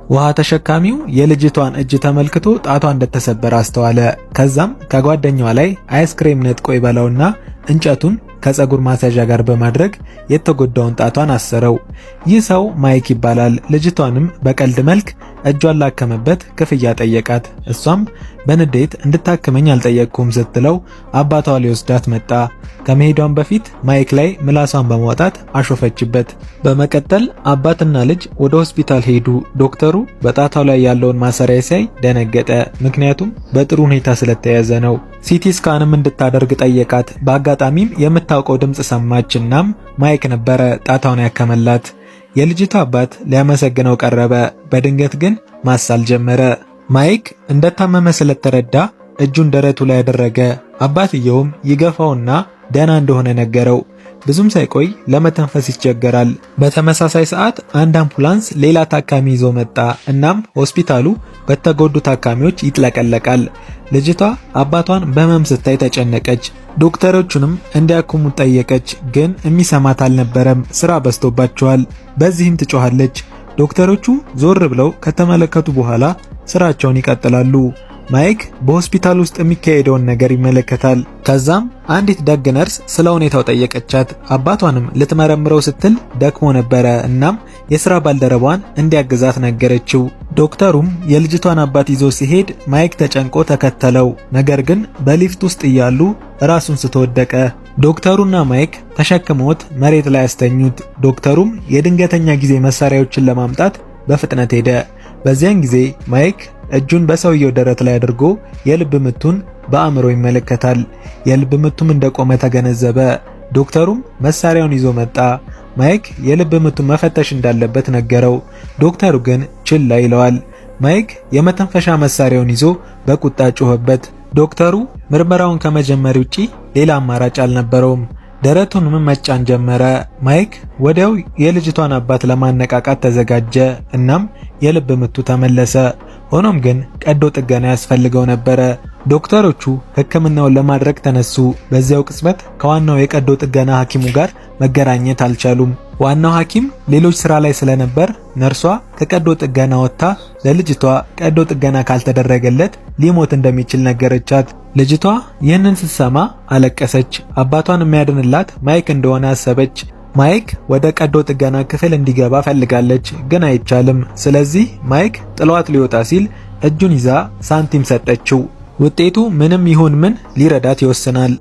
ውሃ ተሸካሚው የልጅቷን እጅ ተመልክቶ ጣቷ እንደተሰበረ አስተዋለ። ከዛም ከጓደኛዋ ላይ አይስክሬም ነጥቆ ይበላውና እንጨቱን ከፀጉር ማስያዣ ጋር በማድረግ የተጎዳውን ጣቷን አሰረው። ይህ ሰው ማይክ ይባላል። ልጅቷንም በቀልድ መልክ እጇን ላከመበት ክፍያ ጠየቃት። እሷም በንዴት እንድታክመኝ አልጠየቅኩም ስትለው አባቷ ሊወስዳት መጣ። ከመሄዷን በፊት ማይክ ላይ ምላሷን በማውጣት አሾፈችበት። በመቀጠል አባትና ልጅ ወደ ሆስፒታል ሄዱ። ዶክተሩ በጣቷ ላይ ያለውን ማሰሪያ ሲያይ ደነገጠ። ምክንያቱም በጥሩ ሁኔታ ስለተያዘ ነው። ሲቲ ስካንም እንድታደርግ ጠየቃት። በአጋጣሚም የምታውቀው ድምጽ ሰማች። እናም ማይክ ነበረ ጣቷን ያከመላት። የልጅቷ አባት ሊያመሰግነው ቀረበ። በድንገት ግን ማሳል ጀመረ። ማይክ እንደታመመ ስለተረዳ እጁን ደረቱ ላይ ያደረገ። አባትየውም ይገፋውና ደህና እንደሆነ ነገረው። ብዙም ሳይቆይ ለመተንፈስ ይቸገራል። በተመሳሳይ ሰዓት አንድ አምቡላንስ ሌላ ታካሚ ይዞ መጣ። እናም ሆስፒታሉ በተጎዱ ታካሚዎች ይጥለቀለቃል። ልጅቷ አባቷን በህመም ስታይ ተጨነቀች። ዶክተሮቹንም እንዲያክሙት ጠየቀች፣ ግን የሚሰማት አልነበረም። ስራ በዝቶባቸዋል። በዚህም ትጮኻለች። ዶክተሮቹ ዞር ብለው ከተመለከቱ በኋላ ስራቸውን ይቀጥላሉ። ማይክ በሆስፒታል ውስጥ የሚካሄደውን ነገር ይመለከታል። ከዛም አንዲት ደግ ነርስ ስለ ሁኔታው ጠየቀቻት። አባቷንም ልትመረምረው ስትል ደክሞ ነበረ። እናም የሥራ ባልደረቧን እንዲያግዛት ነገረችው። ዶክተሩም የልጅቷን አባት ይዞ ሲሄድ ማይክ ተጨንቆ ተከተለው። ነገር ግን በሊፍት ውስጥ እያሉ ራሱን ስተወደቀ። ዶክተሩና ማይክ ተሸክመውት መሬት ላይ ያስተኙት። ዶክተሩም የድንገተኛ ጊዜ መሳሪያዎችን ለማምጣት በፍጥነት ሄደ። በዚያን ጊዜ ማይክ እጁን በሰውየው ደረት ላይ አድርጎ የልብ ምቱን በአእምሮ ይመለከታል። የልብ ምቱም እንደቆመ ተገነዘበ። ዶክተሩም መሳሪያውን ይዞ መጣ። ማይክ የልብ ምቱን መፈተሽ እንዳለበት ነገረው። ዶክተሩ ግን ችላ ይለዋል። ማይክ የመተንፈሻ መሳሪያውን ይዞ በቁጣ ጮኸበት። ዶክተሩ ምርመራውን ከመጀመር ውጪ ሌላ አማራጭ አልነበረውም። ደረቱንም መጫን ጀመረ። ማይክ ወዲያው የልጅቷን አባት ለማነቃቃት ተዘጋጀ። እናም የልብ ምቱ ተመለሰ። ሆኖም ግን ቀዶ ጥገና ያስፈልገው ነበረ። ዶክተሮቹ ሕክምናውን ለማድረግ ተነሱ። በዚያው ቅጽበት ከዋናው የቀዶ ጥገና ሐኪሙ ጋር መገናኘት አልቻሉም። ዋናው ሐኪም ሌሎች ስራ ላይ ስለነበር ነርሷ ከቀዶ ጥገና ወጥታ ለልጅቷ ቀዶ ጥገና ካልተደረገለት ሊሞት እንደሚችል ነገረቻት። ልጅቷ ይህንን ስትሰማ አለቀሰች። አባቷን የሚያድንላት ማይክ እንደሆነ አሰበች። ማይክ ወደ ቀዶ ጥገና ክፍል እንዲገባ ፈልጋለች፣ ግን አይቻልም። ስለዚህ ማይክ ጥሏት ሊወጣ ሲል እጁን ይዛ ሳንቲም ሰጠችው። ውጤቱ ምንም ይሁን ምን ሊረዳት ይወስናል።